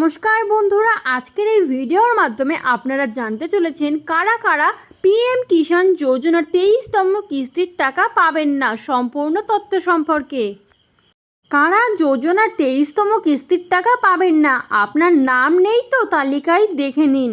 নমস্কার বন্ধুরা, আজকের এই ভিডিওর মাধ্যমে আপনারা জানতে চলেছেন কারা কারা পিএম কিষাণ যোজনার 23তম কিস্তির টাকা পাবেন না। সম্পূর্ণ তথ্য সম্পর্কে কারা যোজনার 23তম কিস্তির টাকা পাবেন না, আপনার নাম নেই তো তালিকায় দেখে নিন।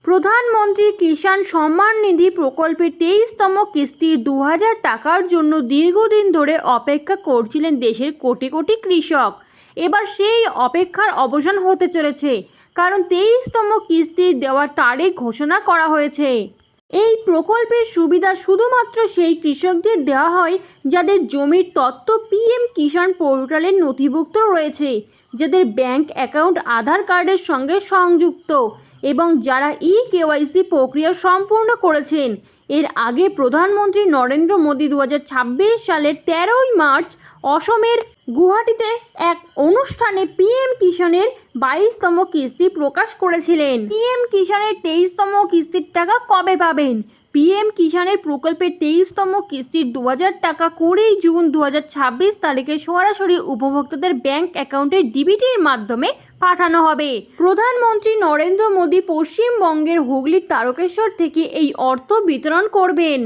প্রধানমন্ত্রী কিষাণ সম্মান নিধি প্রকল্পের 23তম কিস্তির 2000 টাকার জন্য দীর্ঘদিন ধরে অপেক্ষা করছিলেন দেশের কোটি কোটি কৃষক। এবার সেই অপেক্ষার অবসান হতে চলেছে, কারণ 23তম কিস্তি দেওয়ার তারিখ ঘোষণা করা হয়েছে। এই প্রকল্পের সুবিধা শুধুমাত্র সেই কৃষকদের দেওয়া হয় যাদের জমির তথ্য পিএম কিষাণ পোর্টালে নথিভুক্ত রয়েছে, যাদের ব্যাংক অ্যাকাউন্ট আধার কার্ডের সঙ্গে সংযুক্ত এবং যারা কেওয়াইসি প্রক্রিয়া সম্পূর্ণ করেছেন। এর আগে প্রধানমন্ত্রী নরেন্দ্র মোদী 2026 সালের 13ই মার্চ অসমের গুয়াহাটিতে এক অনুষ্ঠানে পিএম কিষাণের 22তম কিস্তি প্রকাশ করেছিলেন। পিএম কিষাণের 23তম কিস্তির টাকা কবে পাবেন? পিএম কিষাণের প্রকল্পের 23তম কিস্তির 2000 টাকা 20 জুন 2026 তারিখে সরাসরি উপভোক্তাদের ব্যাংক অ্যাকাউন্টে ডিবিটির মাধ্যমে পাঠানো হবে। প্রধানমন্ত্রী নরেন্দ্র মোদী পশ্চিমবঙ্গের হুগলির তারকেশ্বর থেকে এই অর্থ বিতরণ করবেন।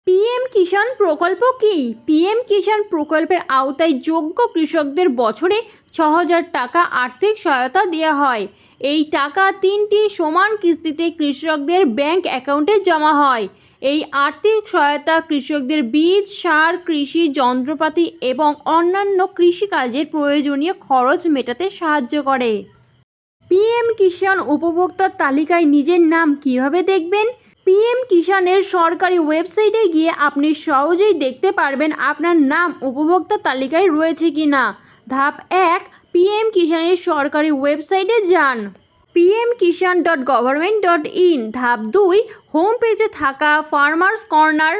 পিএম কিষাণ প্রকল্প কি? পিএম কিষাণ প্রকল্পের আওতায় যোগ্য কৃষকদের বছরে 6000 টাকা আর্থিক সহায়তা দেওয়া হয়। এই টাকা 3টি সমান কিস্তিতে কৃষকদের ব্যাংক অ্যাকাউন্টে জমা হয়। এই আর্থিক সহায়তা কৃষকদের বীজ, সার, কৃষি যন্ত্রপাতি এবং অন্যান্য কৃষিকাজের প্রয়োজনীয় খরচ মেটাতে সাহায্য করে। পিএম কিষাণ উপভোক্তার তালিকায় নিজের নাম কিভাবে দেখবেন? পিএম কিষাণের সরকারি ওয়েবসাইটে গিয়ে আপনি সহজেই দেখতে পারবেন আপনার নাম উপভোক্তা তালিকায় রয়েছে কিনা। ধাপ 1, পিএম কিষাণের সরকারি ওয়েবসাইটে যান। pmkishan.government.in। ধাপ 2, হোম পেজে থাকা ফার্মার্স কর্নার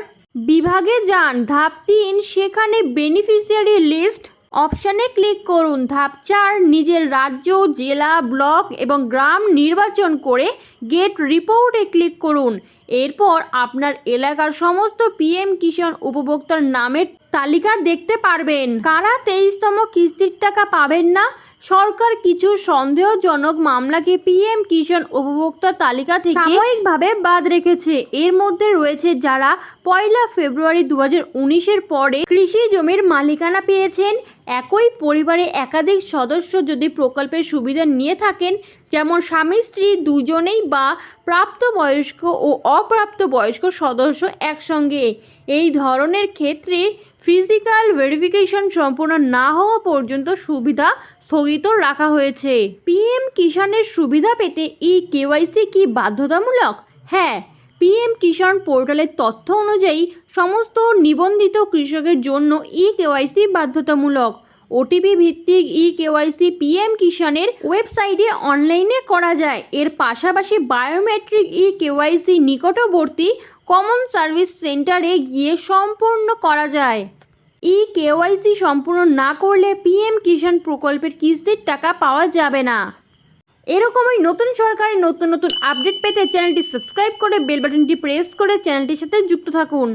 বিভাগে যান। ধাপ 3, সেখানে বেনিফিশিয়ারি লিস্ট অপশানে ক্লিক করুন। ধাপ 4, নিজের রাজ্য, জেলা, ব্লক এবং গ্রাম নির্বাচন করে গেট রিপোর্টে ক্লিক করুন। এরপর আপনার এলাকার সমস্ত পিএম কিষাণ উপভোক্তার নামের তালিকা দেখতে পারবেন। কারা 23তম কিস্তির টাকা পাবেন না? সরকার কিছু সন্দেহজনক মামলাকে পিএম কিষাণ উপভোক্তা তালিকা থেকে সাময়িকভাবে বাদ রেখেছে। এর মধ্যে রয়েছে যারা 1 ফেব্রুয়ারি 2019-এর পরে কৃষি জমির মালিকানা পেয়েছেন। একই পরিবারে একাধিক সদস্য যদি প্রকল্পের সুবিধা নিয়ে থাকেন, যেমন স্বামী স্ত্রী দুজনেই বা প্রাপ্তবয়স্ক ও অপ্রাপ্তবয়স্ক সদস্য একসঙ্গে। এই ধরনের ক্ষেত্রে ফিজিক্যাল ভেরিফিকেশন সম্পূর্ণ না হওয়া পর্যন্ত সুবিধা স্থগিত রাখা হয়েছে। পিএম কিষাণের সুবিধা পেতে কেওয়াইসি কি বাধ্যতামূলক? হ্যাঁ, পিএম কিষাণ পোর্টালের তথ্য অনুযায়ী সমস্ত নিবন্ধিত কৃষকের জন্য কেওয়াইসি বাধ্যতামূলক। ওটিপি ভিত্তিক কেওয়াইসি পিএম কিষাণের ওয়েবসাইটে অনলাইনে করা যায়। এর পাশাপাশি বায়োমেট্রিক কেওয়াইসি নিকটবর্তী কমন সার্ভিস সেন্টারে গিয়ে সম্পূর্ণ করা যায়। কেওয়াইসি সম্পূর্ণ না করলে পিএম কিষাণ প্রকল্পের কিস্তির টাকা পাওয়া যাবে না। এরকমই নতুন সরকারের নতুন নতুন আপডেট পেতে চ্যানেলটি সাবস্ক্রাইব করে বেল বাটনটি প্রেস করে চ্যানেলটির সাথে যুক্ত থাকুন।